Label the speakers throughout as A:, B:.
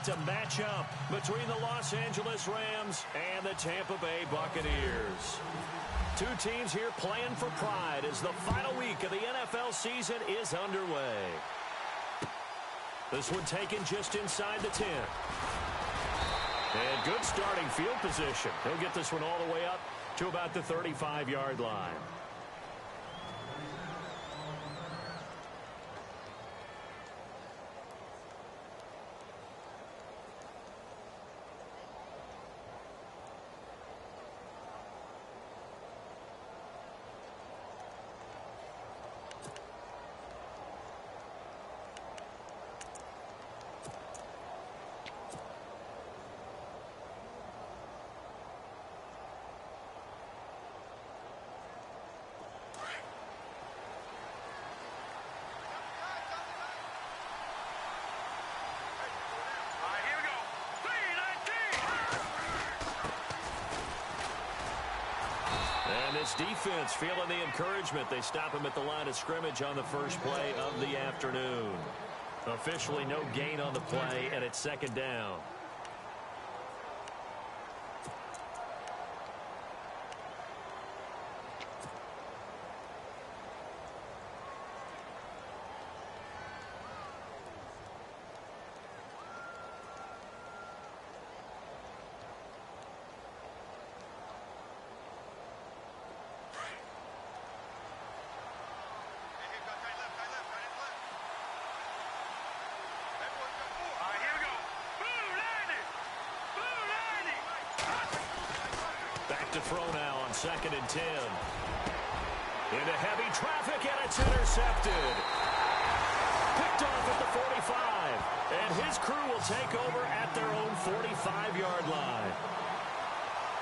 A: to match up between the Los Angeles Rams and the Tampa Bay Buccaneers. Two teams here playing for pride as the final week of the NFL season is underway. This one taken just inside the 10. And good starting field position. He'll get this one all the way up to about the 35-yard line. This defense feeling the encouragement. They stop him at the line of scrimmage on the first play of the afternoon. Officially no gain on the play, and it's second down. To throw now on 2nd and 10. Into heavy traffic, and it's intercepted. Picked off at the 45. And his crew will take over at their own 45-yard line.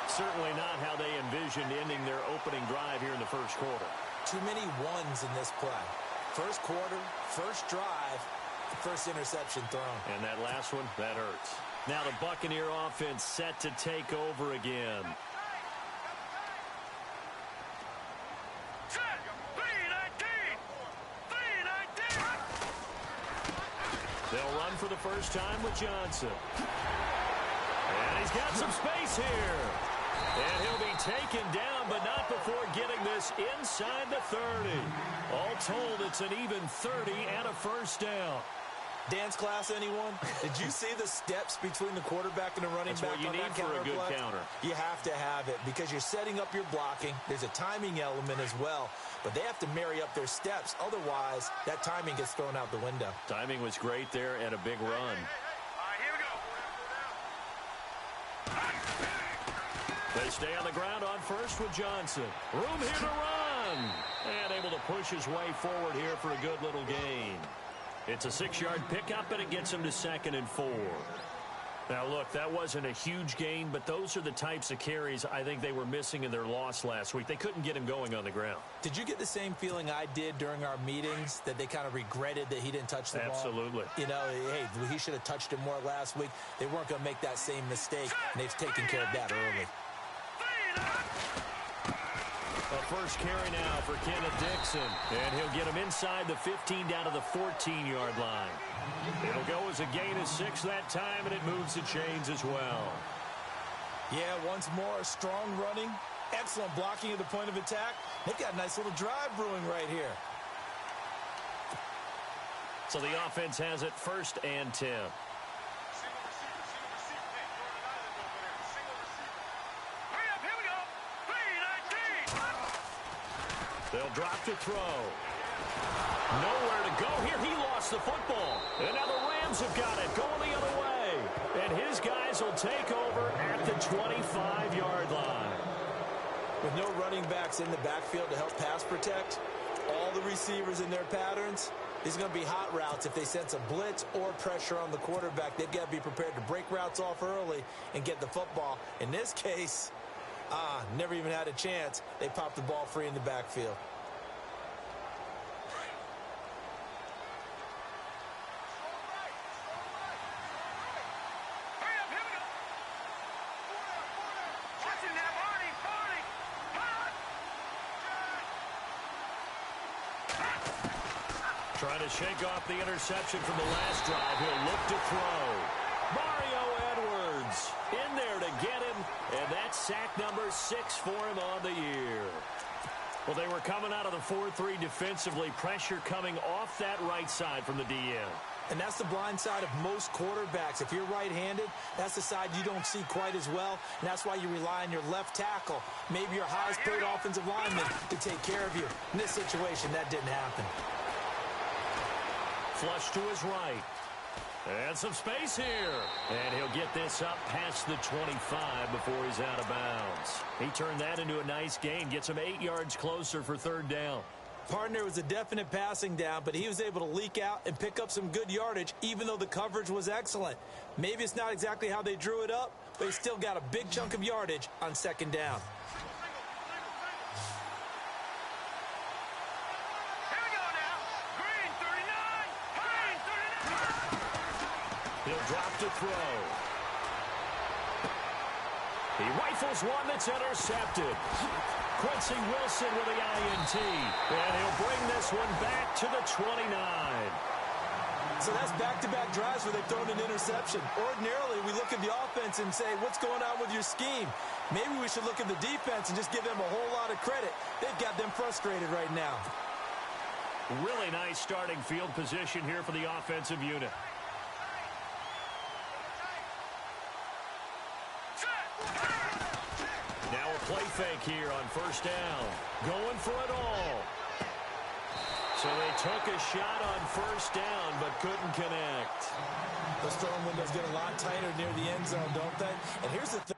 A: Certainly not how they envisioned ending their opening drive here in the first quarter.
B: Too many ones in this play. First quarter, first drive, first interception thrown.
A: And that last one, that hurts. Now the Buccaneer offense set to take over again. They'll run for the first time with Johnson. And he's got some space here. And he'll be taken down, but not before getting this inside the 30. All told, it's an even 30 and a first down.
B: Dance class, anyone? Did you see the steps between the quarterback and the running back?
A: That's what you need for a good counter.
B: You have to have it because you're setting up your blocking. There's a timing element as well, but they have to marry up their steps. Otherwise, that timing gets thrown out the window.
A: Timing was great there and a big run.
C: All right, here we go.
A: They stay on the ground on first with Johnson. Room here to run. And able to push his way forward here for a good little gain. It's a 6-yard pickup, and it gets him to 2nd and 4. Now, look, that wasn't a huge gain, but those are the types of carries I think they were missing in their loss last week. They couldn't get him going on the ground.
B: Did you get the same feeling I did during our meetings, that they kind of regretted that he didn't touch the ball?
A: Absolutely.
B: You know, hey, he should have touched it more last week. They weren't going to make that same mistake, and they've taken care of that early.
A: A first carry now for Kenneth Dixon. And he'll get him inside the 15 down to the 14-yard line. It'll go as a gain of 6 that time, and it moves the chains as well.
B: Yeah, once more, strong running, excellent blocking at the point of attack. They've got a nice little drive brewing right here.
A: So the offense has it 1st and 10. They'll drop to throw. Nowhere to go here. He lost the football. And now the Rams have got it going the other way. And his guys will take over at the 25-yard line.
B: With no running backs in the backfield to help pass protect, all the receivers in their patterns, these are going to be hot routes. If they sense a blitz or pressure on the quarterback, they've got to be prepared to break routes off early and get the football. In this case, never even had a chance. They popped the ball free in the backfield.
A: Trying to shake off the interception from the last drive. He'll look to throw. number 6 for him on the year. Well, they were coming out of the 4-3 defensively. Pressure coming off that right side from the DN.
B: And that's the blind side of most quarterbacks. If you're right-handed, that's the side you don't see quite as well. And that's why you rely on your left tackle, maybe your highest-paid offensive lineman, to take care of you. In this situation, that didn't happen.
A: Flush to his right. And some space here. And he'll get this up past the 25 before he's out of bounds. He turned that into a nice gain. Gets him 8 yards closer for 3rd down.
B: Partner was a definite passing down, but he was able to leak out and pick up some good yardage, even though the coverage was excellent. Maybe it's not exactly how they drew it up, but he still got a big chunk of yardage on 2nd down.
A: He'll drop to throw. He rifles one that's intercepted. Quincy Wilson with the INT. And he'll bring this one back to the 29.
B: So that's back-to-back drives where they've thrown an interception. Ordinarily, we look at the offense and say, what's going on with your scheme? Maybe we should look at the defense and just give them a whole lot of credit. They've got them frustrated right now.
A: Really nice starting field position here for the offensive unit. Now a play fake here on 1st down. Going for it all. So they took a shot on 1st down, but couldn't connect.
B: Those throwing windows get a lot tighter near the end zone, don't they? And here's the thing.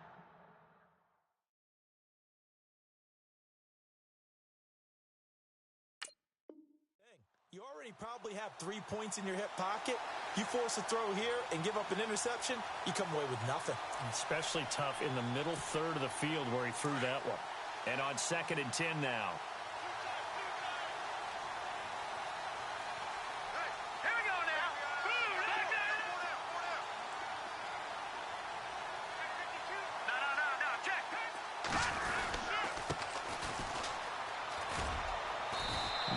B: You already probably have 3 points in your hip pocket. You force a throw here and give up an interception, you come away with nothing.
A: Especially tough in the middle third of the field where he threw that one. And on 2nd and 10 now.
C: Here we go now. No, check.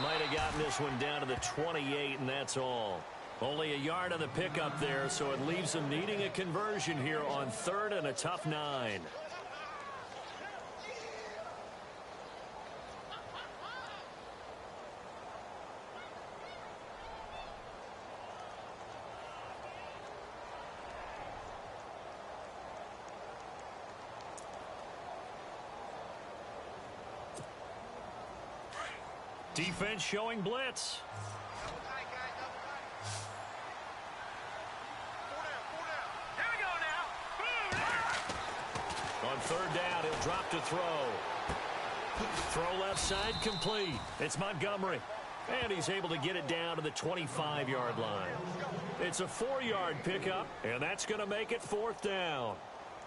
A: Might have gotten this one down to the 28, and that's all. Only a yard on the pickup there, so it leaves them needing a conversion here on 3rd and a tough 9. Defense showing blitz. On 3rd down, he'll drop to throw. Throw left side complete. It's Montgomery. And he's able to get it down to the 25-yard line. It's a 4-yard pickup, and that's going to make it 4th down.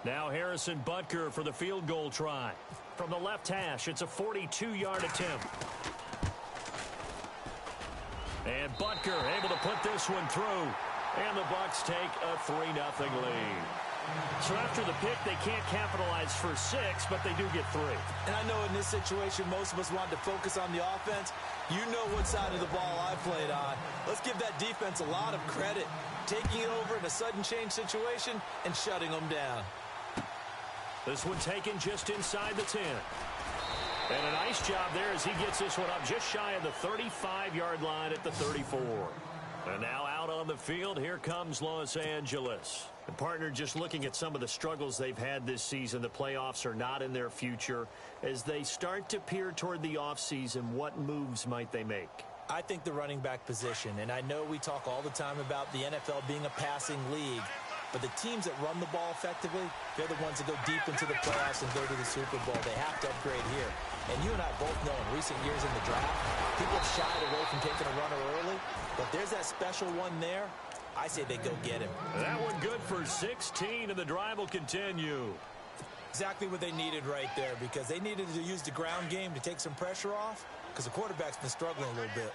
A: Now Harrison Butker for the field goal try. From the left hash, it's a 42-yard attempt. And Butker able to put this one through. And the Bucs take a 3-0 lead. So after the pick, they can't capitalize for 6, but they do get 3.
B: And I know in this situation, most of us wanted to focus on the offense. You know what side of the ball I played on. Let's give that defense a lot of credit. Taking it over in a sudden change situation and shutting them down.
A: This one taken just inside the 10. And a nice job there as he gets this one up just shy of the 35-yard line at the 34. And now out on the field, here comes Los Angeles. And partner, just looking at some of the struggles they've had this season, the playoffs are not in their future. As they start to peer toward the offseason, what moves might they make?
B: I think the running back position, and I know we talk all the time about the NFL being a passing league, but the teams that run the ball effectively, they're the ones that go deep into the playoffs and go to the Super Bowl. They have to upgrade here. And you and I both know in recent years in the draft, people have shied away from taking a runner early, but there's that special one there. I say they go get him.
A: That one good for 16, and the drive will continue.
B: Exactly what they needed right there, because they needed to use the ground game to take some pressure off, because the quarterback's been struggling a little bit.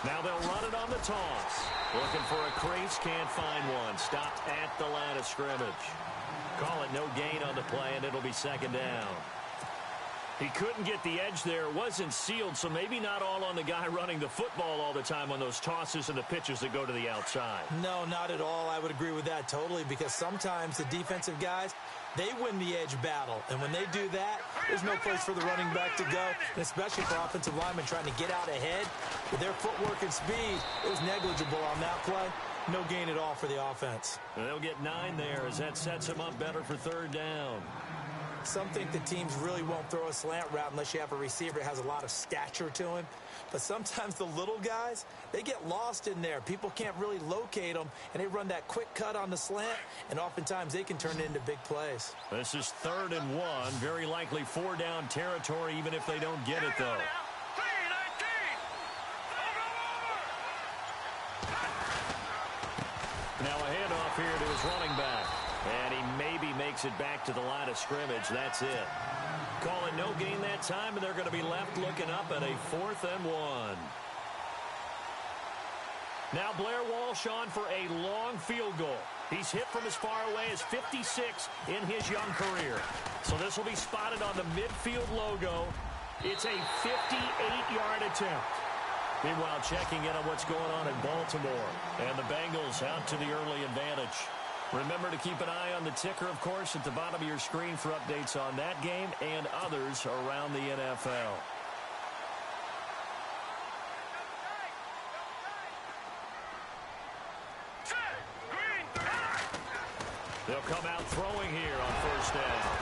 A: Now they'll run it on the toss. Looking for a crease, can't find one. Stopped at the line of scrimmage. Call it no gain on the play, and it'll be 2nd down. He couldn't get the edge there. It wasn't sealed, so maybe not all on the guy running the football all the time on those tosses and the pitches that go to the outside.
B: No, not at all. I would agree with that totally, because sometimes the defensive guys, they win the edge battle. And when they do that, there's no place for the running back to go, and especially for offensive linemen trying to get out ahead. With their footwork and speed, it was negligible on that play. No gain at all for the offense.
A: And they'll get 9 there as that sets them up better for 3rd down.
B: Some think the teams really won't throw a slant route unless you have a receiver that has a lot of stature to him. But sometimes the little guys, they get lost in there. People can't really locate them, and they run that quick cut on the slant, and oftentimes they can turn it into big plays.
A: This is 3rd and 1. Very likely 4-down territory, even if they don't get it, though. Now a handoff here to his running back. And he maybe makes it back to the line of scrimmage. That's it. Call it no gain that time, and they're going to be left looking up at a 4th and 1. Now Blair Walsh on for a long field goal. He's hit from as far away as 56 in his young career. So this will be spotted on the midfield logo. It's a 58-yard attempt. Meanwhile, checking in on what's going on in Baltimore. And the Bengals out to the early advantage. Remember to keep an eye on the ticker, of course, at the bottom of your screen for updates on that game and others around the NFL. They'll come out throwing here on 1st down.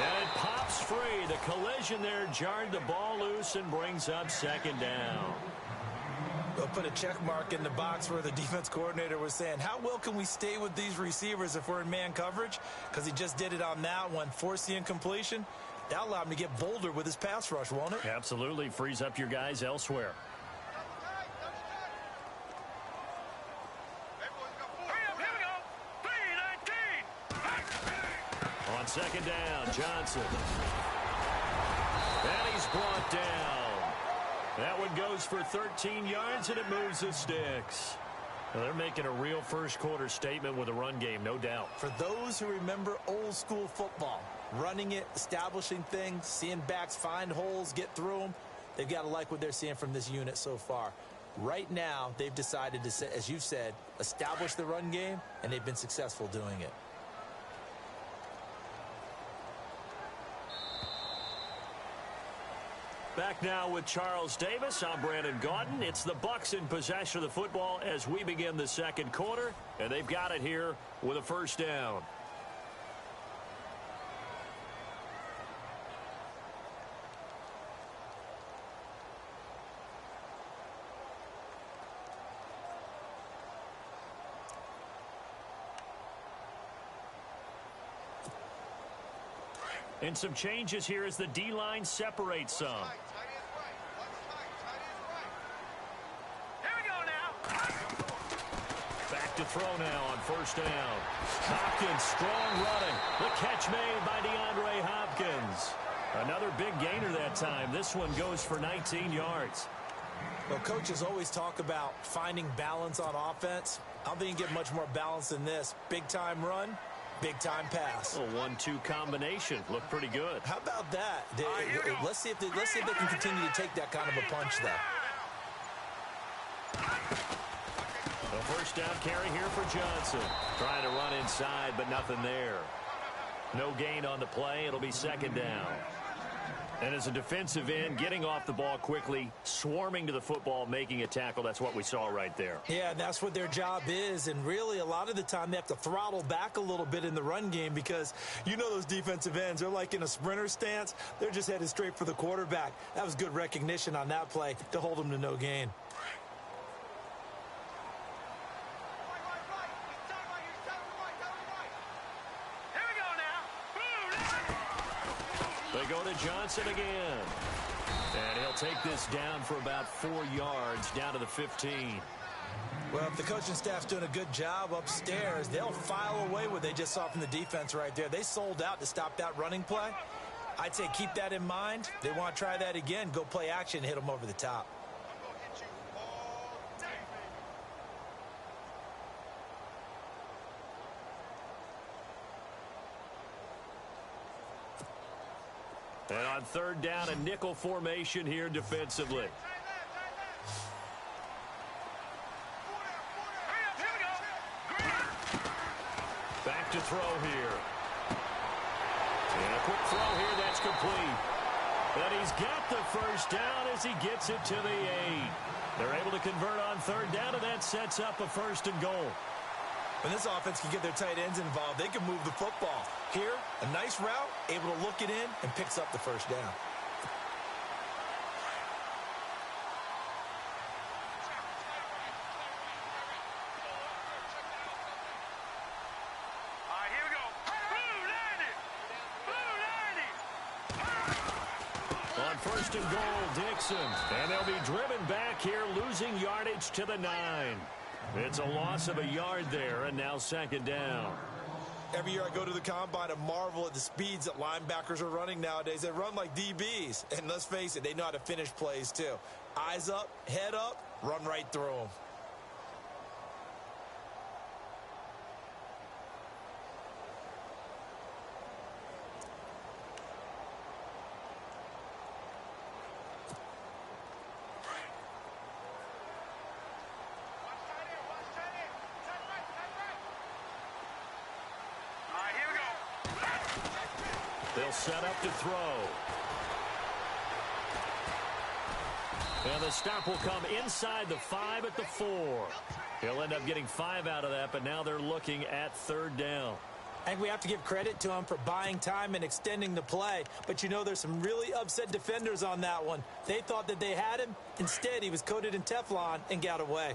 A: And it pops free. The collision there jarred the ball loose and brings up 2nd down.
B: They'll put a check mark in the box where the defense coordinator was saying, how well can we stay with these receivers if we're in man coverage? Because he just did it on that one, forced the incompletion. That allowed him to get bolder with his pass rush, won't it?
A: Absolutely. Frees up your guys elsewhere. On 2nd down, Johnson. And he's brought down. That one goes for 13 yards, and it moves the sticks. Well, they're making a real first-quarter statement with a run game, no doubt.
B: For those who remember old-school football, running it, establishing things, seeing backs find holes, get through them, they've got to like what they're seeing from this unit so far. Right now, they've decided to, as you said, establish the run game, and they've been successful doing it.
A: Back now with Charles Davis. I'm Brandon Gaudin. It's the Bucs in possession of the football as we begin the 2nd quarter, and they've got it here with a 1st down. And some changes here as the D-line separates some.
C: Here we go now.
A: Back to throw now on 1st down. Hopkins, strong running. The catch made by DeAndre Hopkins. Another big gainer that time. This one goes for 19 yards.
B: Well, coaches always talk about finding balance on offense. I don't think you can get much more balance than this. Big-time run. Big-time pass.
A: A 1-2 combination. Looked pretty good.
B: How about that? Let's see if they can continue to take that kind of a punch, though.
A: The 1st down carry here for Johnson. Trying to run inside, but nothing there. No gain on the play. It'll be 2nd down. And as a defensive end, getting off the ball quickly, swarming to the football, making a tackle, that's what we saw right there.
B: Yeah, that's what their job is. And really, a lot of the time, they have to throttle back a little bit in the run game because you know those defensive ends, they're like in a sprinter stance. They're just headed straight for the quarterback. That was good recognition on that play to hold them to no gain.
A: They go to Johnson again. And he'll take this down for about 4 yards, down to the 15.
B: Well, if the coaching staff's doing a good job upstairs, they'll file away what they just saw from the defense right there. They sold out to stop that running play. I'd say keep that in mind. They want to try that again. Go play action, hit them over the top.
A: And on third down, a nickel formation here defensively. Back to throw here. And a quick throw here that's complete. And he's got the first down as he gets it to the 8. They're able to convert on third down, and that sets up a 1st and goal.
B: When this offense can get their tight ends involved, they can move the football. Here, a nice route, able to look it in, and picks up the first down.
C: All right, here we go. Blue 90.
A: On 1st and goal, Dixon. And they'll be driven back here, losing yardage to the 9. It's a loss of a yard there, and now 2nd down.
B: Every year I go to the combine and marvel at the speeds that linebackers are running nowadays. They run like DBs. And let's face it, they know how to finish plays too. Eyes up, head up, run right through them.
A: They'll set up to throw. And the stop will come inside the 5 at the 4. He'll end up getting 5 out of that, but now they're looking at 3rd down.
B: I think we have to give credit to him for buying time and extending the play. But you know there's some really upset defenders on that one. They thought that they had him. Instead, he was coated in Teflon and got away.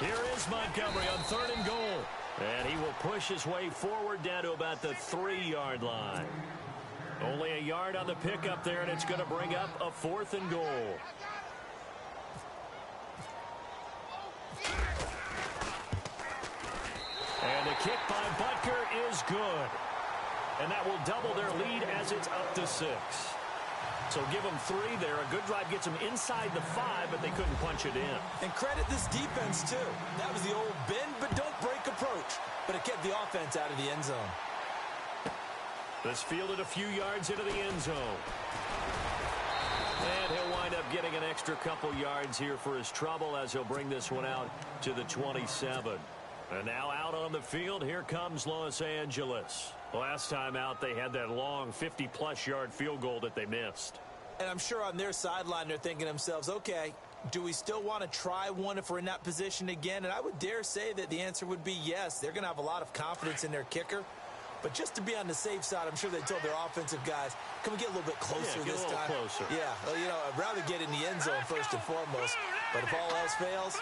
A: Here is Montgomery on 3rd and goal. And he will push his way forward down to about the 3-yard line. Only a yard on the pickup there, and it's going to bring up a 4th and goal. And the kick by Butker is good. And that will double their lead as it's up to 6. So give them 3 there. A good drive gets them inside the 5, but they couldn't punch it in.
B: And credit this defense, too. That was the old bend but don't break approach. But it kept the offense out of the end zone.
A: This fielded a few yards into the end zone. And he'll wind up getting an extra couple yards here for his trouble as he'll bring this one out to the 27. And now out on the field, here comes Los Angeles. Last time out, they had that long 50-plus yard field goal that they missed.
B: And I'm sure on their sideline, they're thinking to themselves, okay, do we still want to try one if we're in that position again? And I would dare say that the answer would be yes. They're going to have a lot of confidence in their kicker. But just to be on the safe side, I'm sure they told their offensive guys, can we get a little bit closer this time?
A: Closer.
B: Yeah, well, you know, I'd rather get in the end zone first and foremost. But if all else fails,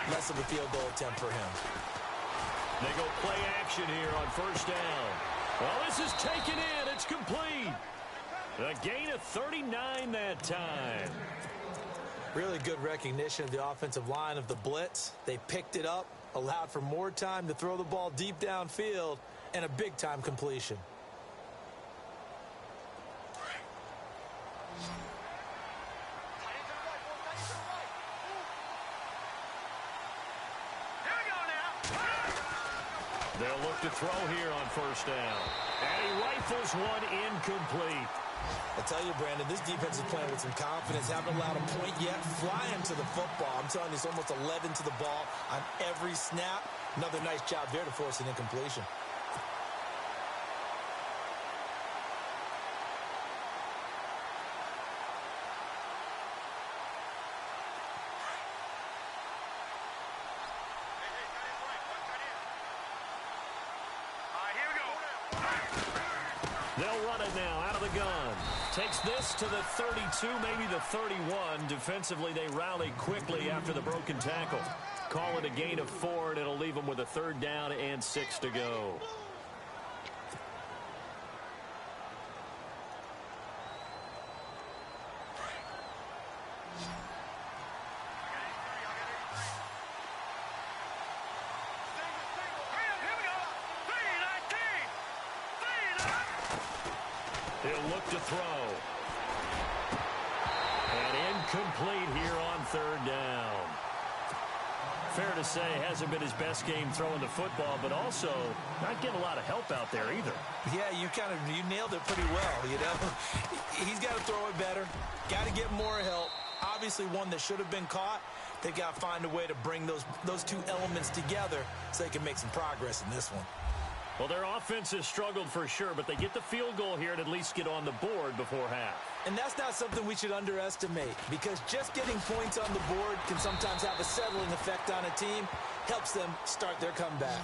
B: less of a field goal attempt for him.
A: They go play action here on 1st down. Well, this is taken in. It's complete. A gain of 39 that time.
B: Really good recognition of the offensive line of the blitz. They picked it up, allowed for more time to throw the ball deep downfield, and a big-time completion.
A: They'll look to throw here on 1st down. And he rifles one incomplete.
B: I tell you, Brandon, this defense is playing with some confidence. Haven't allowed a point yet. Flying to the football. I'm telling you, it's almost 11 to the ball on every snap. Another nice job there to force an incompletion.
A: They'll run it now out of the gun. Takes this to the 32, maybe the 31. Defensively, they rally quickly after the broken tackle. Call it a gain of 4, and it'll leave them with a 3rd down and 6 to go. He'll look to throw. And incomplete here on 3rd down. Fair to say, hasn't been his best game throwing the football, but also not getting a lot of help out there either.
B: Yeah, you nailed it pretty well, you know. He's got to throw it better, got to get more help. Obviously one that should have been caught. They've got to find a way to bring those two elements together so they can make some progress in this one.
A: Well, their offense has struggled for sure, but they get the field goal here and at least get on the board before half.
B: And that's not something we should underestimate, because just getting points on the board can sometimes have a settling effect on a team, helps them start their comeback.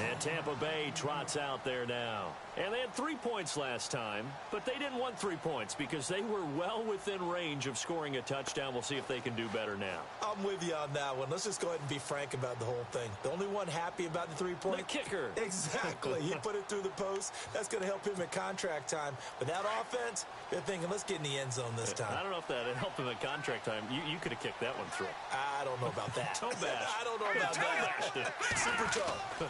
A: And Tampa Bay trots out there now. And they had 3 points last time, but they didn't want 3 points because they were well within range of scoring a touchdown. We'll see if they can do better now.
B: I'm with you on that one. Let's just go ahead and be frank about the whole thing. The only one happy about the 3-point?
A: The kicker.
B: Exactly. He put it through the post. That's going to help him at contract time. But that offense, they're thinking, let's get in the end zone this time.
A: I don't know if that helped him at contract time. You could have kicked that one through.
B: I don't know about that.
A: Toe bash.
B: I don't know about that. Super toe.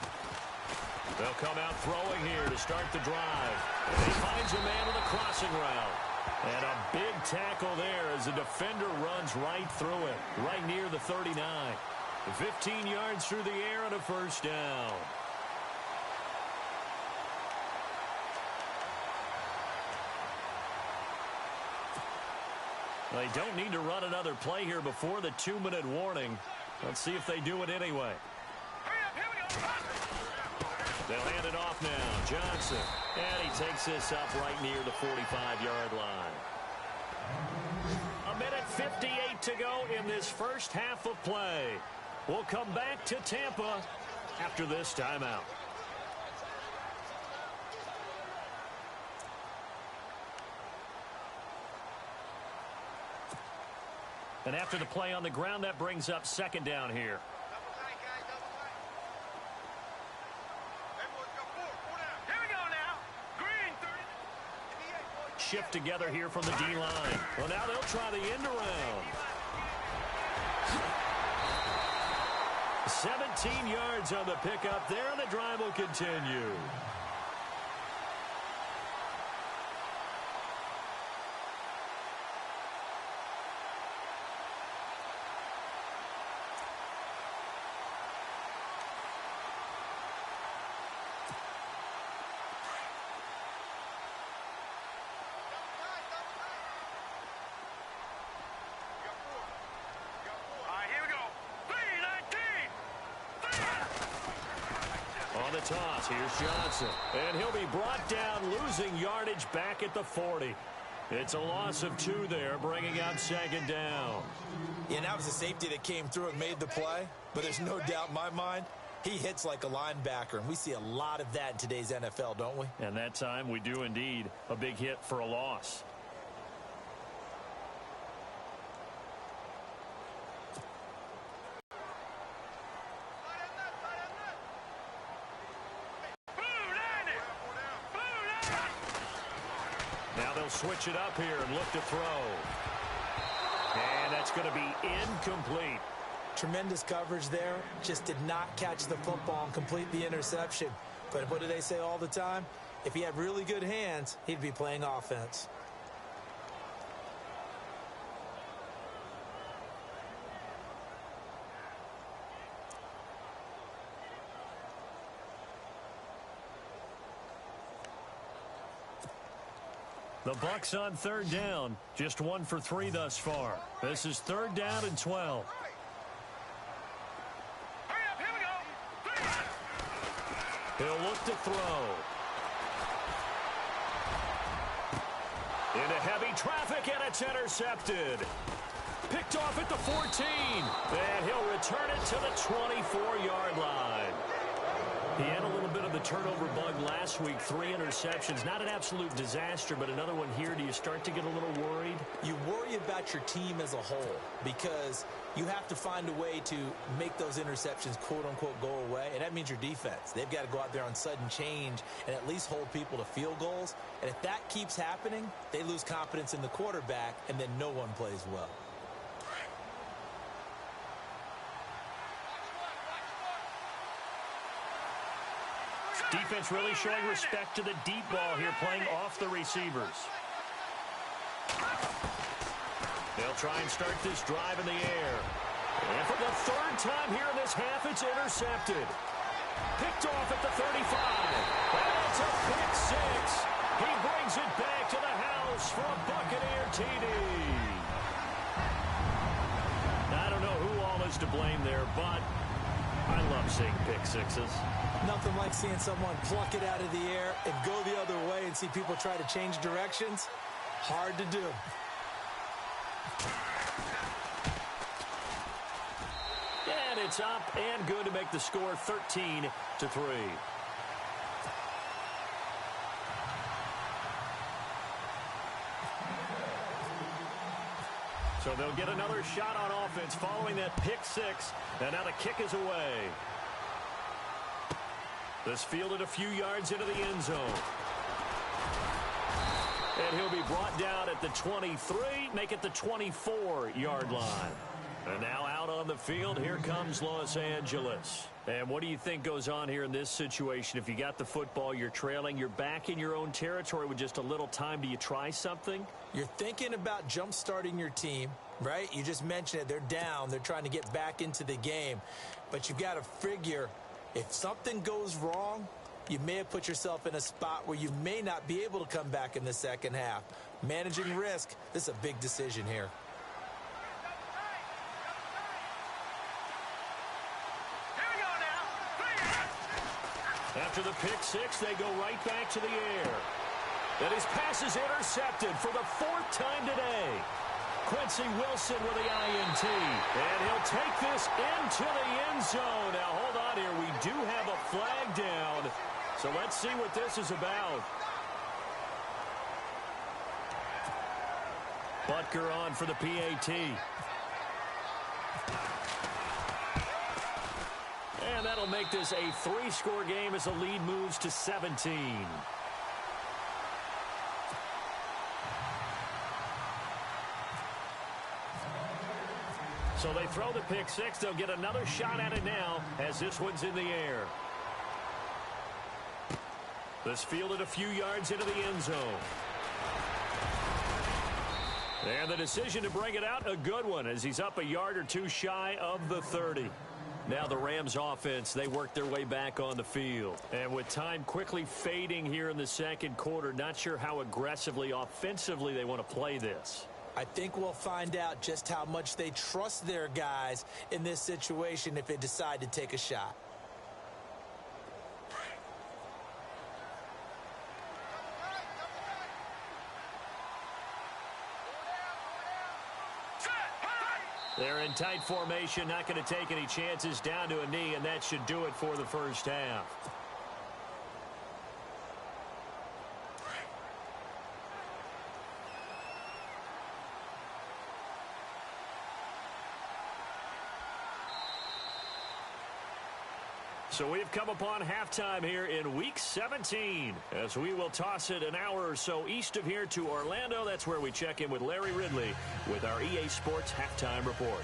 A: They'll come out throwing here to start the drive. And he finds a man with a crossing route. And a big tackle there as the defender runs right through it, right near the 39. 15 yards through the air and a first down. They don't need to run another play here before the 2-minute warning. Let's see if they do it anyway. They'll hand it off now. Johnson. And he takes this up right near the 45-yard line. 1:58 to go in this first half of play. We'll come back to Tampa after this timeout. And after the play on the ground, that brings up second down here. Shift together here from the D-line. Well, now they'll try the end around. 17 yards on the pickup there, and the drive will continue. On the toss, here's Johnson. And he'll be brought down, losing yardage back at the 40. It's a loss of 2 there, bringing up second down.
B: Yeah, that was a safety that came through and made the play. But there's no doubt in my mind, he hits like a linebacker. And we see a lot of that in today's NFL, don't we?
A: And that time we do indeed. A big hit for a loss. Now they'll switch it up here and look to throw. And that's going to be incomplete.
B: Tremendous coverage there. Just did not catch the football and complete the interception. But what do they say all the time? If he had really good hands, he'd be playing offense.
A: The Bucs on third down. Just 1 for 3 thus far. This is third down and 12. He'll look to throw. Into heavy traffic, and it's intercepted. Picked off at the 14. And he'll return it to the 24-yard line. He had a little bit of the turnover bug last week, 3 interceptions. Not an absolute disaster, but another one here. Do you start to get a little worried?
B: You worry about your team as a whole because you have to find a way to make those interceptions, quote-unquote, go away, and that means your defense. They've got to go out there on sudden change and at least hold people to field goals. And if that keeps happening, they lose confidence in the quarterback, and then no one plays well.
A: Defense really showing respect to the deep ball here, playing off the receivers. They'll try and start this drive in the air. And for the third time here in this half, it's intercepted. Picked off at the 35. That's a pick six. He brings it back to the house for a Buccaneer TD. I don't know who all is to blame there, but I love seeing pick sixes.
B: Nothing like seeing someone pluck it out of the air and go the other way and see people try to change directions. Hard to do.
A: And it's up and good to make the score 13-3. So they'll get another shot on offense following that pick six. And now the kick is away. This fielded a few yards into the end zone. And he'll be brought down at the 23, make it the 24-yard line. And now out on the field, here comes Los Angeles. And what do you think goes on here in this situation? If you got the football, you're trailing, you're back in your own territory with just a little time. Do you try something?
B: You're thinking about jump-starting your team, right? You just mentioned it. They're down. They're trying to get back into the game. But you've got to figure if something goes wrong, you may have put yourself in a spot where you may not be able to come back in the second half. Managing risk, this is a big decision here.
A: After the pick six, they go right back to the air. And his pass is intercepted for the fourth time today. Quincy Wilson with the INT. And he'll take this into the end zone. Now, hold on here. We do have a flag down. So let's see what this is about. Butker on for the PAT. And that'll make this a three-score game as the lead moves to 17. So they throw the pick six. They'll get another shot at it now as this one's in the air. This fielded a few yards into the end zone. And the decision to bring it out, a good one, as he's up a yard or two shy of the 30. Now the Rams offense, they work their way back on the field. And with time quickly fading here in the second quarter, not sure how aggressively, offensively they want to play this.
B: I think we'll find out just how much they trust their guys in this situation if they decide to take a shot.
A: They're in tight formation, not going to take any chances, down to a knee, and that should do it for the first half. So we've come upon halftime here in Week 17 as we will toss it an hour or so east of here to Orlando. That's where we check in with Larry Ridley with our EA Sports Halftime Report.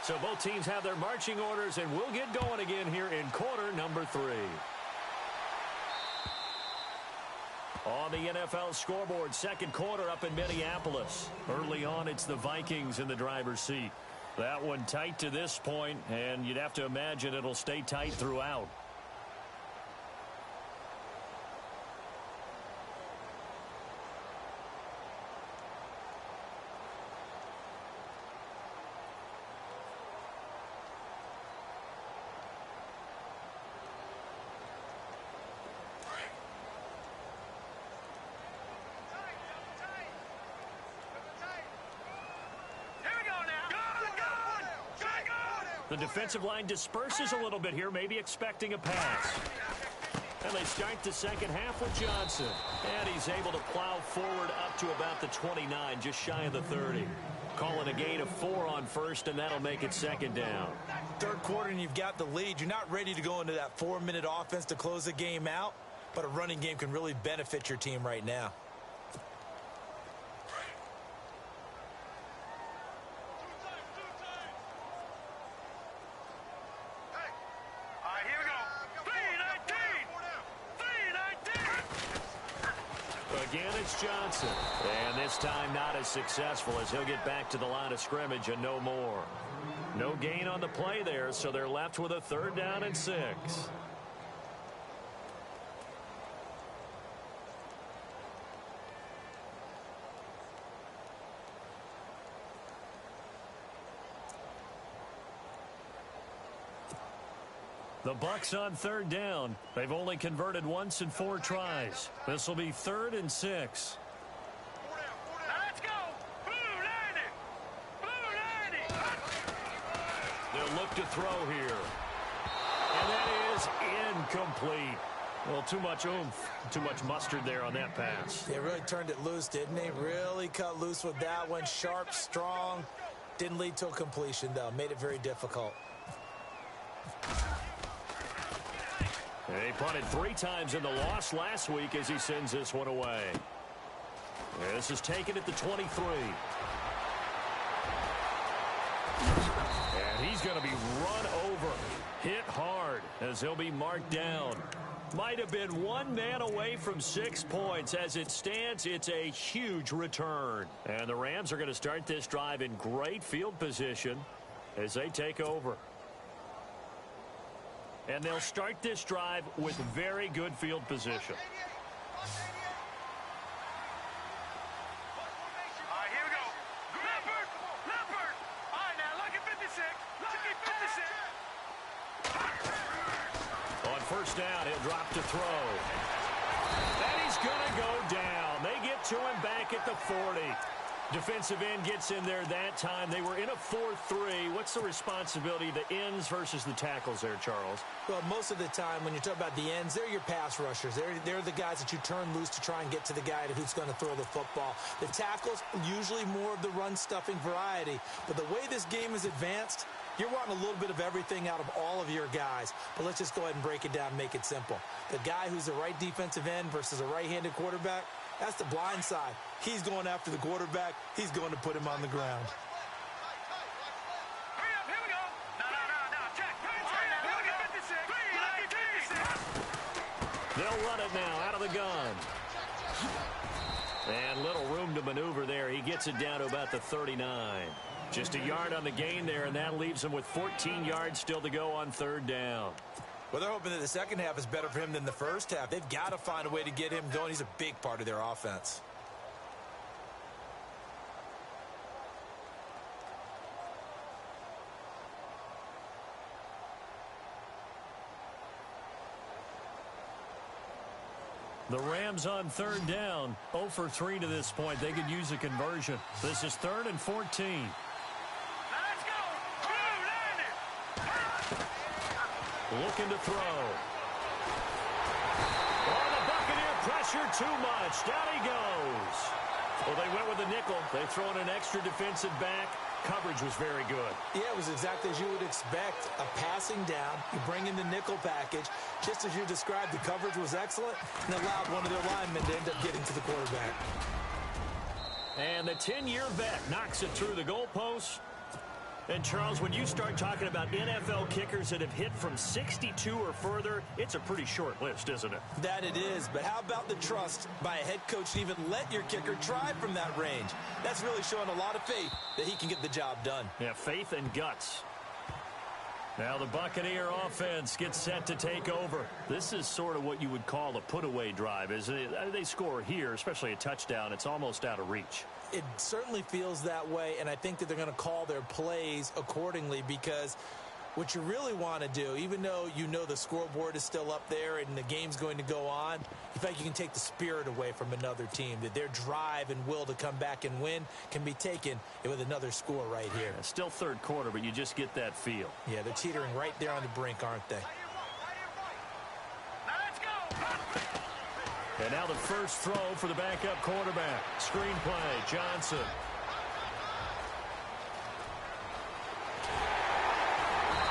A: So both teams have their marching orders, and we'll get going again here in quarter number 3. On the NFL scoreboard, second quarter up in Minneapolis. Early on, it's the Vikings in the driver's seat. That one tight to this point, and you'd have to imagine it'll stay tight throughout. The defensive line disperses a little bit here, maybe expecting a pass. And they start the second half with Johnson. And he's able to plow forward up to about the 29, just shy of the 30. Calling a gain of 4 on first, and that'll make it second down.
B: Third quarter, and you've got the lead. You're not ready to go into that 4-minute offense to close the game out, but a running game can really benefit your team right now.
A: Again, it's Johnson. And this time not as successful as he'll get back to the line of scrimmage and no more. No gain on the play there, so they're left with a 3rd down and 6. The Bucs on 3rd down. They've only converted once in 4 tries. This will be 3rd and 6.
C: Now let's go. Blue 90. Blue 90.
A: They'll look to throw here. And that is incomplete. Well, too much oomph, too much mustard there on that pass.
B: They really turned it loose, didn't they? Really cut loose with that one. Sharp, strong. Didn't lead to a completion, though. Made it very difficult.
A: He punted 3 times in the loss last week as he sends this one away. This is taken at the 23. And he's going to be run over, hit hard as he'll be marked down. Might have been 1 man away from 6 points. As it stands, it's a huge return. And the Rams are going to start this drive in great field position as they take over. And they'll start this drive with very good field position.
C: All right, here we go. Leopard. Leopard. All right, now look at 56. Look at 56.
A: On 1st down, he'll drop to throw. And he's going to go down. They get to him back at the 40. Defensive end gets in there that time. They were in a 4-3. What's the responsibility of the ends versus the tackles there, Charles?
B: Well, most of the time when you talk about the ends, they're your pass rushers. They're the guys that you turn loose to try and get to the guy who's going to throw the football. The tackles, usually more of the run-stuffing variety. But the way this game is advanced, you're wanting a little bit of everything out of all of your guys. But let's just go ahead and break it down and make it simple. The guy who's the right defensive end versus a right-handed quarterback, that's the blind side. He's going after the quarterback. He's going to put him on the ground.
C: Hurry up, here we go. No, check. Look at 56.
A: They'll run it now out of the gun. And little room to maneuver there. He gets it down to about the 39. Just a yard on the gain there, and that leaves him with 14 yards still to go on 3rd down.
B: Well, they're hoping that the second half is better for him than the first half. They've got to find a way to get him going. He's a big part of their offense.
A: The Rams on 3rd down, 0 for 3 to this point. They could use a conversion. This is 3rd and 14.
C: Now let's go. Blue 90.
A: Looking to throw. Oh, the Buccaneer pressure too much. Down he goes. Well, they went with a nickel. They throw in an extra defensive back. Coverage was very good.
B: Yeah, it was exactly as you would expect. A passing down. You bring in the nickel package. Just as you described, the coverage was excellent and allowed one of their linemen to end up getting to the quarterback.
A: And the 10-year vet knocks it through the goalpost. And, Charles, when you start talking about NFL kickers that have hit from 62 or further, it's a pretty short list, isn't it?
B: That it is, but how about the trust by a head coach to even let your kicker try from that range? That's really showing a lot of faith that he can get the job done.
A: Yeah, faith and guts. Now the Buccaneer offense gets set to take over. This is sort of what you would call a put-away drive, isn't it? They score here, especially a touchdown. It's almost out of reach.
B: It certainly feels that way, and I think that they're going to call their plays accordingly because what you really want to do, even though you know the scoreboard is still up there and the game's going to go on, you feel like you can take the spirit away from another team, that their drive and will to come back and win can be taken with another score right here.
A: Yeah, still 3rd quarter, but you just get that feel.
B: Yeah, they're teetering right there on the brink, aren't they?
C: Now let's go.
A: And now the first throw for the backup quarterback. Screen play, Johnson.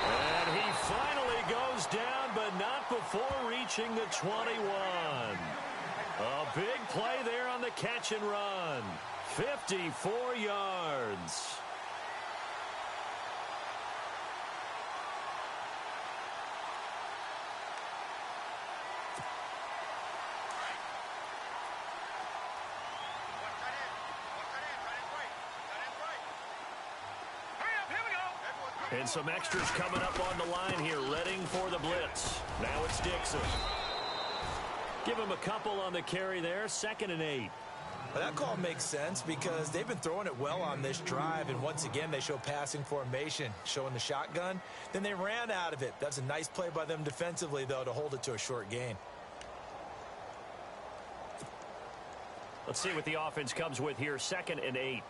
A: And he finally goes down, but not before reaching the 21. A big play there on the catch and run. 54 yards. And some extras coming up on the line here, readying for the blitz. Now it's Dixon. Give him a couple on the carry there, 2nd and 8.
B: Well, that call makes sense because they've been throwing it well on this drive, and once again, they show passing formation, showing the shotgun. Then they ran out of it. That's a nice play by them defensively, though, to hold it to a short gain.
A: Let's see what the offense comes with here, 2nd and 8.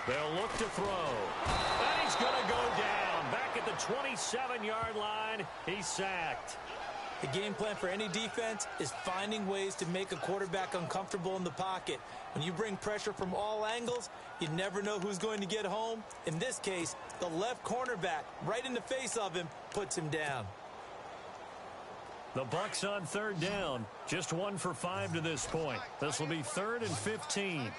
A: They'll look to throw. And he's going to go down. Back at the 27-yard line, he's sacked.
B: The game plan for any defense is finding ways to make a quarterback uncomfortable in the pocket. When you bring pressure from all angles, you never know who's going to get home. In this case, the left cornerback, right in the face of him, puts him down.
A: The Bucs on 3rd down. Just 1 for 5 to this point. This will be 3rd and 15.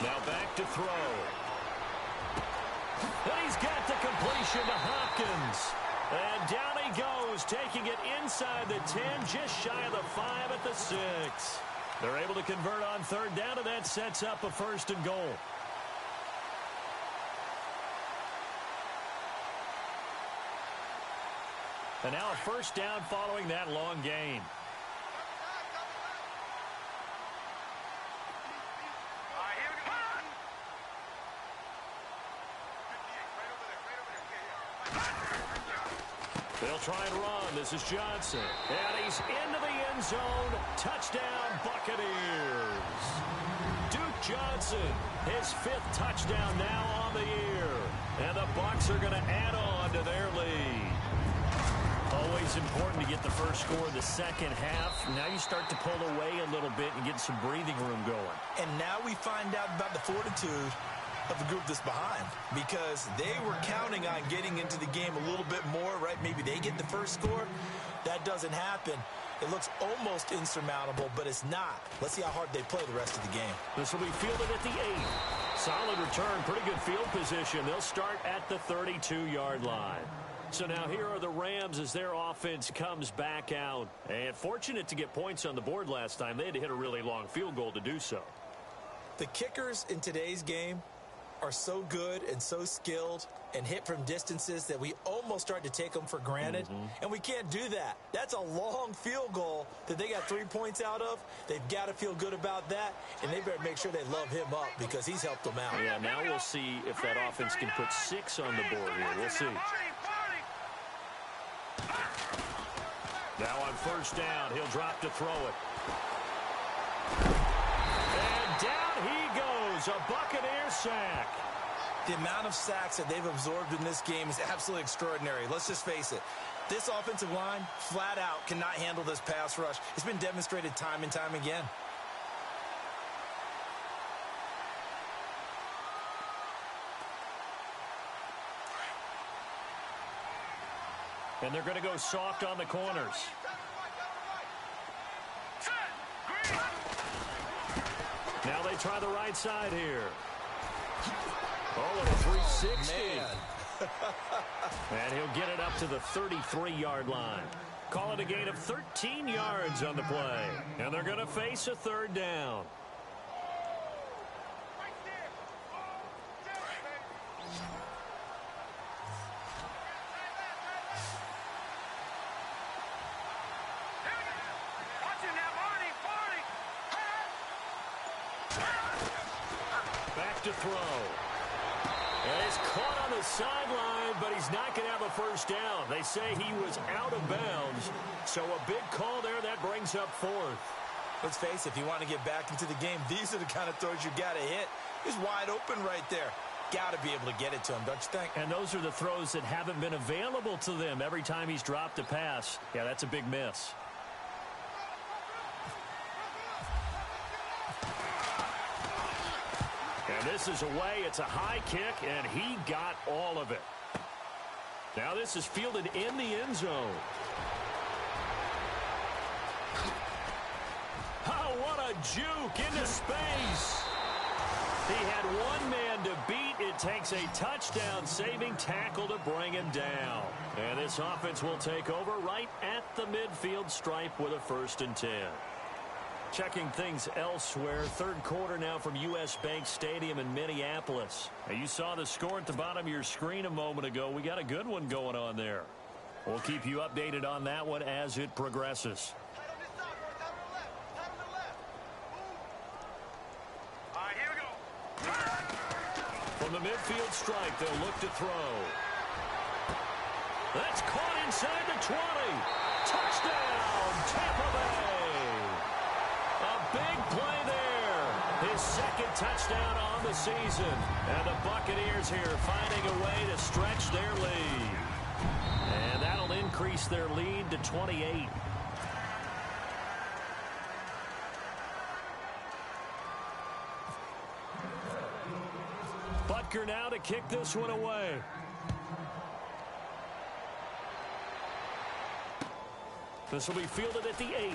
A: Now back to throw. And he's got the completion to Hopkins. And down he goes, taking it inside the 10, just shy of the 5 at the 6. They're able to convert on 3rd down, and that sets up a 1st and goal. And now a 1st down following that long gain. They'll try and run. This is Johnson. And he's into the end zone. Touchdown, Buccaneers. Duke Johnson, his 5th touchdown now on the year. And the Bucs are going to add on to their lead. Always important to get the first score in the second half. Now you start to pull away a little bit and get some breathing room going.
B: And now we find out about the fortitude of the group that's behind, because they were counting on getting into the game a little bit more, right? Maybe they get the first score. That doesn't happen. It looks almost insurmountable, but it's not. Let's see how hard they play the rest of the game.
A: This will be fielded at the 8. Solid return, pretty good field position. They'll start at the 32-yard line. So now here are the Rams as their offense comes back out. And fortunate to get points on the board last time. They had to hit a really long field goal to do so.
B: The kickers in today's game are so good and so skilled and hit from distances that we almost start to take them for granted. And we can't do that. That's a long field goal that they got 3 points out of. They've got to feel good about that, and they better make sure they love him up because he's helped them out.
A: Yeah, now we'll see if that offense can put 6 on the board here. We'll see. Now on 1st down, he'll drop to throw it. And down he goes, a Buccaneer sack.
B: The amount of sacks that they've absorbed in this game is absolutely extraordinary. Let's just face it. This offensive line, flat out, cannot handle this pass rush. It's been demonstrated time and time again.
A: And they're going to go soft on the corners. Now they try the right side here. Oh, and a 360. And he'll get it up to the 33-yard line. Call it a gain of 13 yards on the play. And they're going to face a 3rd down. Back to throw. And he's caught on the sideline, but he's not going to have a 1st down. They say he was out of bounds. So a big call there that brings up 4th.
B: Let's face it, if you want to get back into the game, these are the kind of throws you got to hit. He's wide open right there. Got to be able to get it to him, don't you think?
A: And those are the throws that haven't been available to them every time he's dropped a pass. Yeah, that's a big miss. And this is away. It's a high kick, and he got all of it. Now this is fielded in the end zone. Oh, what a juke into space. He had one man to beat. it takes a touchdown-saving tackle to bring him down. And this offense will take over right at the midfield stripe with a 1st and 10. Checking things elsewhere, third quarter now from U.S. Bank Stadium in Minneapolis. Now, you saw the score at the bottom of your screen a moment ago. We got a good one going on there. We'll keep you updated on that one as it progresses.
C: All right, here we go.
A: From the midfield stripe, they'll look to throw. That's caught inside the 20. Touchdown, Tampa Bay. A big play there. His 2nd touchdown on the season. And the Buccaneers here finding a way to stretch their lead. And that'll increase their lead to 28. Butker now to kick this one away. This will be fielded at the 8.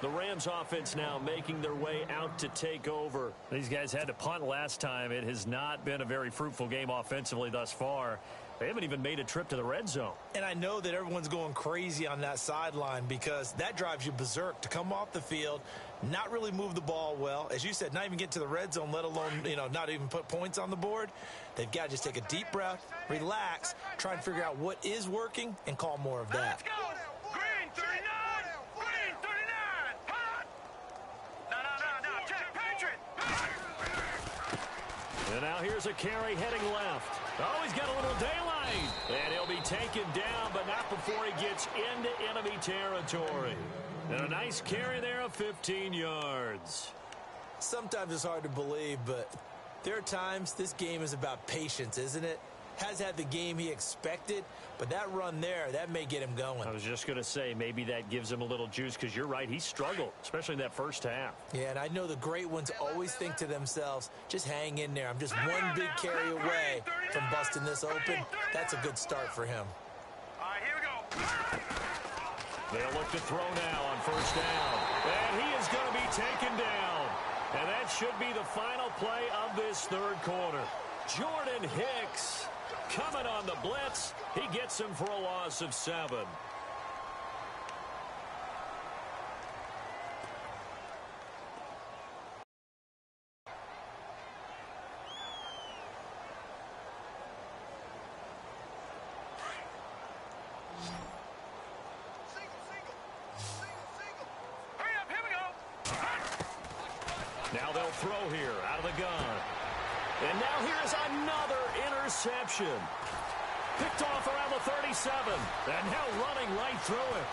A: The Rams offense now making their way out to take over.
D: These guys had to punt last time. It has not been a very fruitful game offensively thus far. They haven't even made a trip to the red zone.
B: And I know that everyone's going crazy on that sideline because that drives you berserk to come off the field, not really move the ball well. As you said, not even get to the red zone, let alone, not even put points on the board. They've got to just take a deep breath, relax, try and figure out what is working, and call more of that.
C: Let's go. Green 39. Green 39. Hot. No. Check. Patriot.
A: And now here's a carry heading left. Oh, he's got a little daylight. And he'll be taken down, but not before he gets into enemy territory. And a nice carry there of 15 yards.
B: Sometimes it's hard to believe, but there are times this game is about patience, isn't it? Has had the game he expected, but that run there, that may get him going.
D: I was just going to say, maybe that gives him a little juice because you're right, he struggled, especially in that first half.
B: Yeah, and I know the great ones always think to themselves, just hang in there. I'm just one big carry away from busting this open. That's a good start for him.
C: All right, here we go.
A: They'll look to throw now on 1st down. And he is going to be taken down. And that should be the final play of this third quarter. Jordan Hicks coming on the blitz. He gets him for a loss of 7.
C: Hurry up, here we go.
A: Now they'll throw here out of the gun. And now here's another interception. Picked off around the 37. And now running right through it.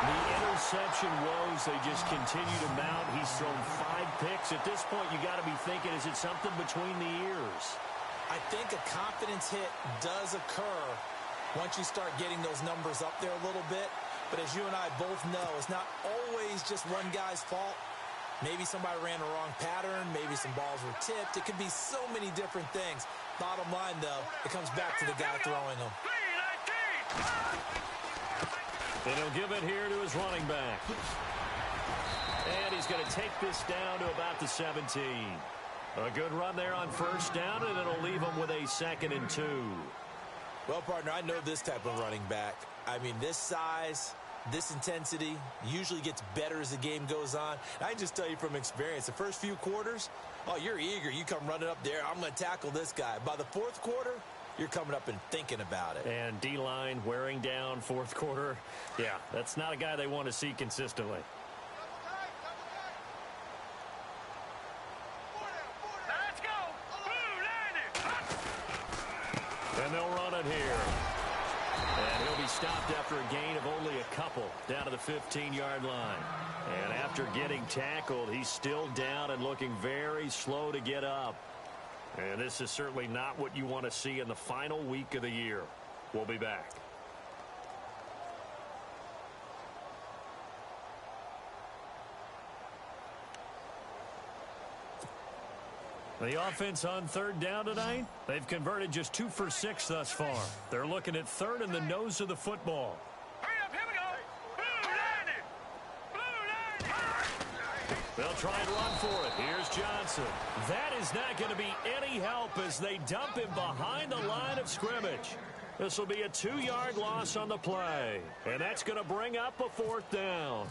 A: The interception woes, they just continue to mount. He's thrown 5 picks. At this point, you got to be thinking, is it something between the ears?
B: I think a confidence hit does occur once you start getting those numbers up there a little bit. But as you and I both know, it's not always just one guy's fault. Maybe somebody ran the wrong pattern. Maybe some balls were tipped. It could be so many different things. Bottom line, though, it comes back to the guy throwing them.
A: And he'll give it here to his running back. And he's going to take this down to about the 17. A good run there on 1st down, and it'll leave him with a 2nd and 2.
B: Well, partner, I know this type of running back. I mean, this size, this intensity usually gets better as the game goes on. And I can just tell you from experience, the first few quarters, oh, you're eager. You come running up there, I'm going to tackle this guy. By the 4th quarter, you're coming up and thinking about it.
D: And D-line wearing down 4th quarter. Yeah, that's not a guy they want to see consistently.
C: Let's go.
A: And they'll run it here. And he'll be stopped after a gain of only a couple down to the 15-yard line. And after getting tackled, he's still down and looking very slow to get up. And this is certainly not what you want to see in the final week of the year. We'll be back. The offense on 3rd down tonight, they've converted just 2 for 6 thus far. They're looking at 3rd and the nose of the football.
C: Hurry up, here we go.
A: They'll try and run for it. Here's Johnson. That is not going to be any help as they dump him behind the line of scrimmage. This will be a 2-yard loss on the play. And that's going to bring up a 4th down.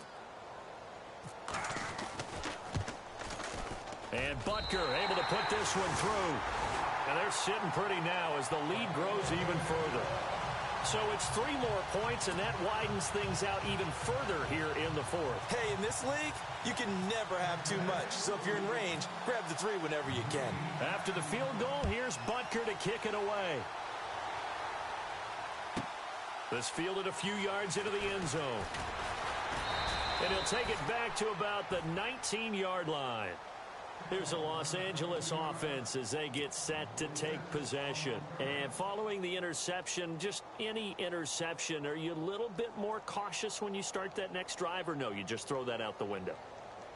A: And Butker able to put this one through. And they're sitting pretty now as the lead grows even further. So it's 3 more points, and that widens things out even further here in the 4th.
B: Hey, in this league, you can never have too much. So if you're in range, grab the 3 whenever you can.
A: After the field goal, here's Butker to kick it away. This fielded a few yards into the end zone. And he'll take it back to about the 19-yard line. Here's the Los Angeles offense as they get set to take possession. And following the interception, just any interception, are you a little bit more cautious when you start that next drive, or no, you just throw that out the window?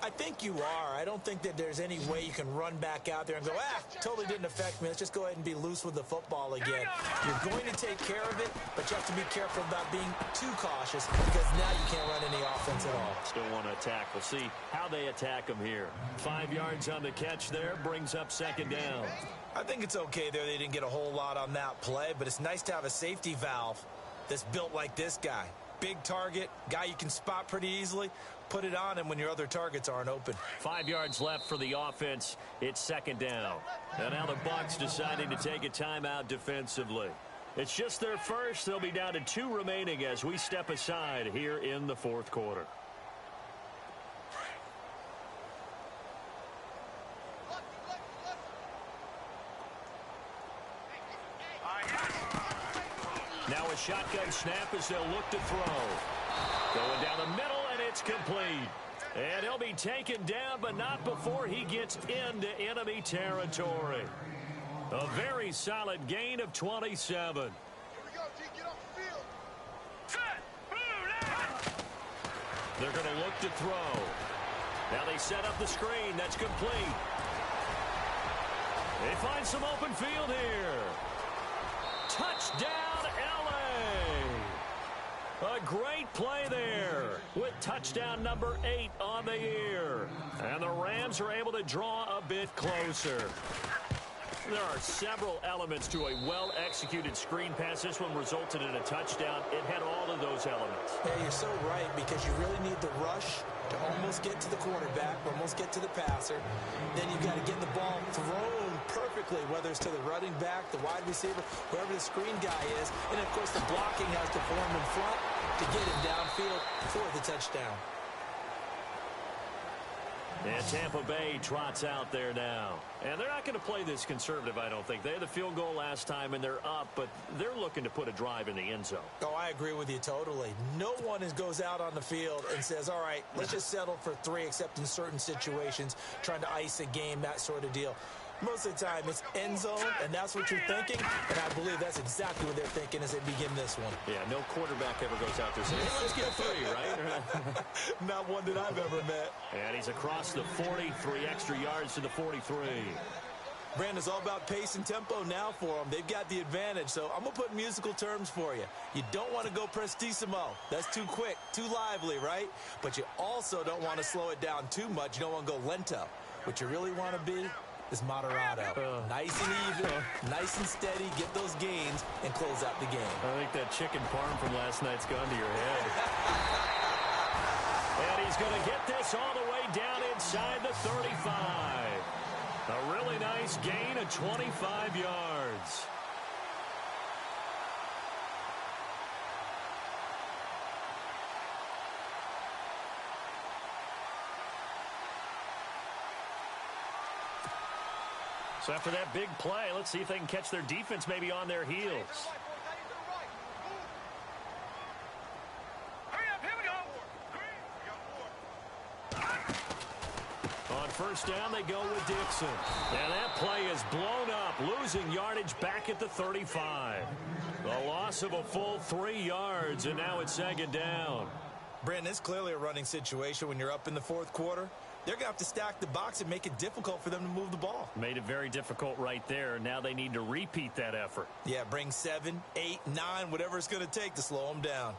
B: I think you are. I don't think that there's any way you can run back out there and go, totally didn't affect me. Let's just go ahead and be loose with the football again. You're going to take care of it, but you have to be careful about being too cautious because now you can't run any offense at all.
A: Still want to attack. We'll see how they attack them here. 5 yards on the catch there brings up 2nd down.
B: I think it's okay there. They didn't get a whole lot on that play, but it's nice to have a safety valve that's built like this guy. Big target, guy you can spot pretty easily. Put it on him when your other targets aren't open.
A: 5 yards left for the offense. It's 2nd down. And now the Bucs deciding to take a timeout defensively. It's just their first. They'll be down to 2 remaining as we step aside here in the 4th quarter. Now a shotgun snap as they'll look to throw. Going down the middle, and it's complete. And he'll be taken down, but not before he gets into enemy territory. A very solid gain of 27.
C: Here we go, G. Get off the field.
A: They're going to look to throw. Now they set up the screen. That's complete. They find some open field here. Touchdown, L.A. A great play there with touchdown number 8 on the year. And the Rams are able to draw a bit closer. There are several elements to a well-executed screen pass. This one resulted in a touchdown. It had all of those elements.
B: Yeah, you're so right, because you really need the rush to almost get to the quarterback, almost get to the passer. Then you've got to get the ball thrown perfectly, whether it's to the running back, the wide receiver, whoever the screen guy is. And, of course, the blocking has to form in front to get him downfield for the touchdown.
A: And Tampa Bay trots out there now. And they're not going to play this conservative, I don't think. They had the field goal last time, and they're up, but they're looking to put a drive in the end zone.
B: Oh, I agree with you totally. No one goes out on the field and says, all right, let's just settle for 3, except in certain situations, trying to ice a game, that sort of deal. Most of the time, it's end zone, and that's what you're thinking, and I believe that's exactly what they're thinking as they begin this one.
A: Yeah, no quarterback ever goes out there saying, hey, let's get 3, right?
B: Not one that I've ever met.
A: And he's across the 40, 3 extra yards to the 43.
B: Brandon's all about pace and tempo now for them. They've got the advantage, so I'm going to put musical terms for you. You don't want to go prestissimo. That's too quick, too lively, right? But you also don't want to slow it down too much. You don't want to go lento. What you really want to be is moderato. Nice and even, nice and steady, get those gains, and close out the game.
A: I think that chicken parm from last night's gone to your head. And he's going to get this all the way down inside the 35. A really nice gain of 25 yards. So after that big play, let's see if they can catch their defense maybe on their heels.
C: Hurry up, here we go.
A: On first down, they go with Dixon. And that play is blown up, losing yardage back at the 35. The loss of a full 3 yards, and now it's 2nd down.
B: Brandon, it's clearly a running situation when you're up in the 4th quarter. They're going to have to stack the box and make it difficult for them to move the ball.
A: Made it very difficult right there. Now they need to repeat that effort.
B: Yeah, bring 7, 8, 9, whatever it's going to take to slow them down.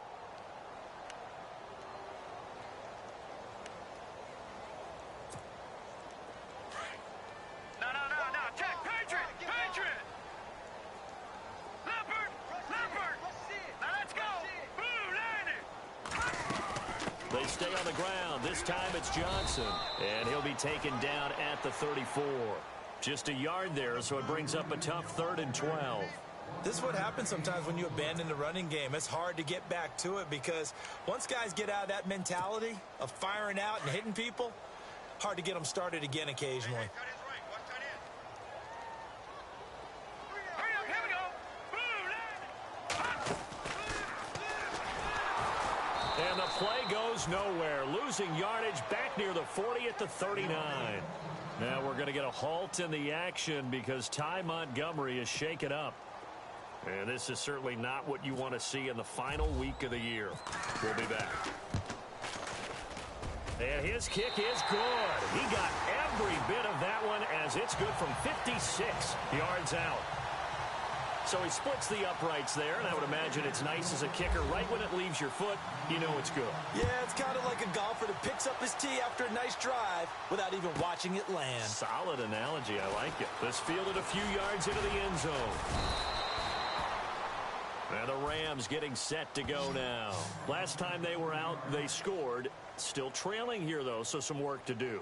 A: They stay on the ground. This time it's Johnson. And he'll be taken down at the 34. Just a yard there, so it brings up a tough 3rd and 12.
B: This is what happens sometimes when you abandon the running game. It's hard to get back to it because once guys get out of that mentality of firing out and hitting people, hard to get them started again occasionally.
A: And the play goes nowhere. Losing yardage back near the 40 at the 39. Now we're going to get a halt in the action because Ty Montgomery is shaken up. And this is certainly not what you want to see in the final week of the year. We'll be back. And his kick is good. He got every bit of that one as it's good from 56 yards out. So he splits the uprights there, and I would imagine it's nice as a kicker. Right when it leaves your foot, you know it's good.
B: Yeah, it's kind of like a golfer that picks up his tee after a nice drive without even watching it land.
A: Solid analogy. I like it. This fielded a few yards into the end zone. And the Rams getting set to go now. Last time they were out, they scored. Still trailing here, though, so some work to do.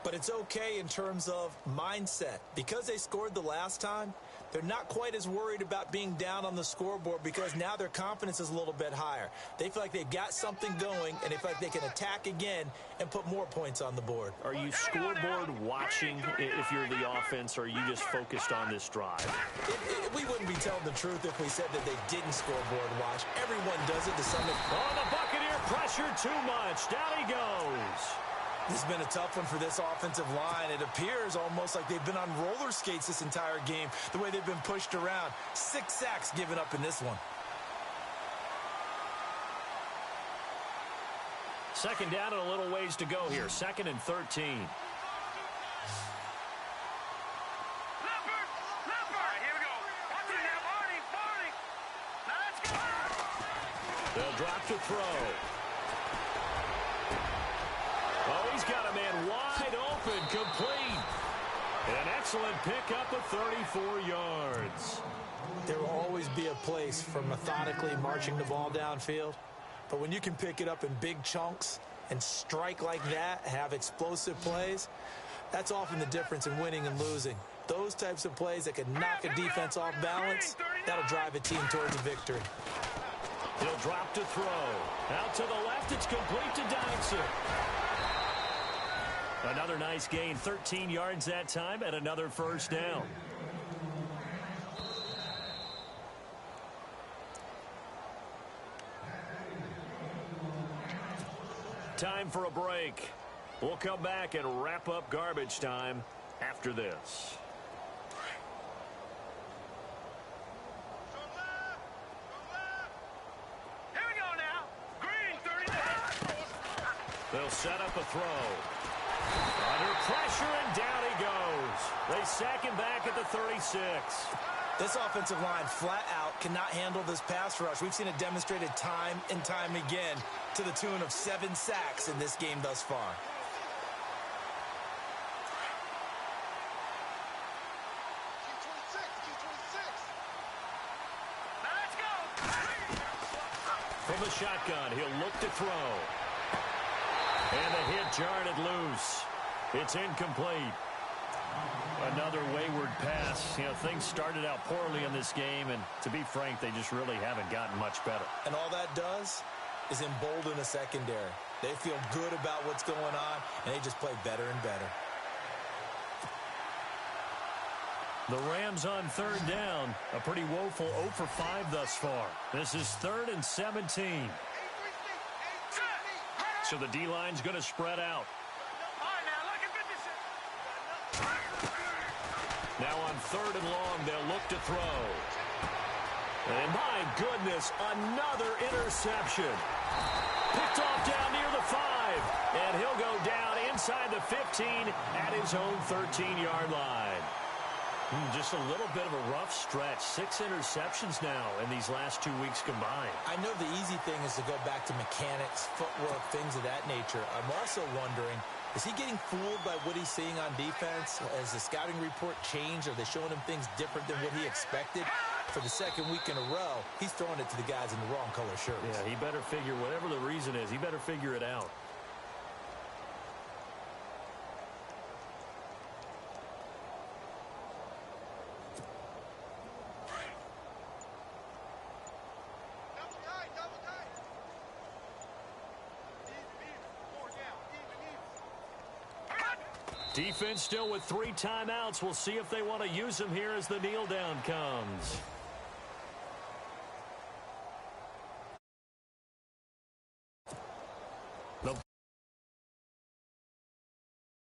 B: But it's okay in terms of mindset. Because they scored the last time, they're not quite as worried about being down on the scoreboard because now their confidence is a little bit higher. They feel like they've got something going, and they feel like they can attack again and put more points on the board.
A: Are you scoreboard watching if you're the offense, or are you just focused on this drive?
B: We wouldn't be telling the truth if we said that they didn't scoreboard watch. Everyone does it to some extent.
A: Oh, the Buccaneer pressure too much. Down he goes.
B: This has been a tough one for this offensive line. It appears almost like they've been on roller skates this entire game, the way they've been pushed around. 6 sacks given up in this one.
A: Second down and a little ways to go here. 2nd and 13. They'll drop to throw. Oh, he's got a man wide open, complete. An excellent pickup of 34 yards.
B: There will always be a place for methodically marching the ball downfield. But when you can pick it up in big chunks and strike like that, have explosive plays, that's often the difference in winning and losing. Those types of plays that can knock a defense off balance, that'll drive a team towards a victory.
A: He'll drop to throw. Out to the left, it's complete to Dodson. Another nice gain, 13 yards that time, and another first down. Time for a break. We'll come back and wrap up garbage time after this.
C: Here we go now. Green, 39.
A: They'll set up a throw. Under pressure, and down he goes. They sack him back at the 36.
B: This offensive line flat out cannot handle this pass rush. We've seen it demonstrated time and time again to the tune of 7 sacks in this game thus far.
C: Now let's go.
A: From the shotgun, he'll look to throw. And the hit jarred it loose. It's incomplete. Another wayward pass. You know, things started out poorly in this game, and to be frank, they just really haven't gotten much better.
B: And all that does is embolden the secondary. They feel good about what's going on, and they just play better and better.
A: The Rams on 3rd down. A pretty woeful 0 for 5 thus far. This is 3rd and 17. So the D-line's going to spread out. Now on 3rd and long, they'll look to throw. And my goodness, another interception. Picked off down near the 5. And he'll go down inside the 15 at his own 13-yard line. Just a little bit of a rough stretch. 6 interceptions now in these last 2 weeks combined.
B: I know the easy thing is to go back to mechanics, footwork, things of that nature. I'm also wondering, is he getting fooled by what he's seeing on defense? Has the scouting report changed? Are they showing him things different than what he expected? For the second week in a row, he's throwing it to the guys in the wrong color shirts.
D: Yeah, he better figure, whatever the reason is, he better figure it out. Defense still with 3 timeouts. We'll see if they want to use them here as the kneel down comes.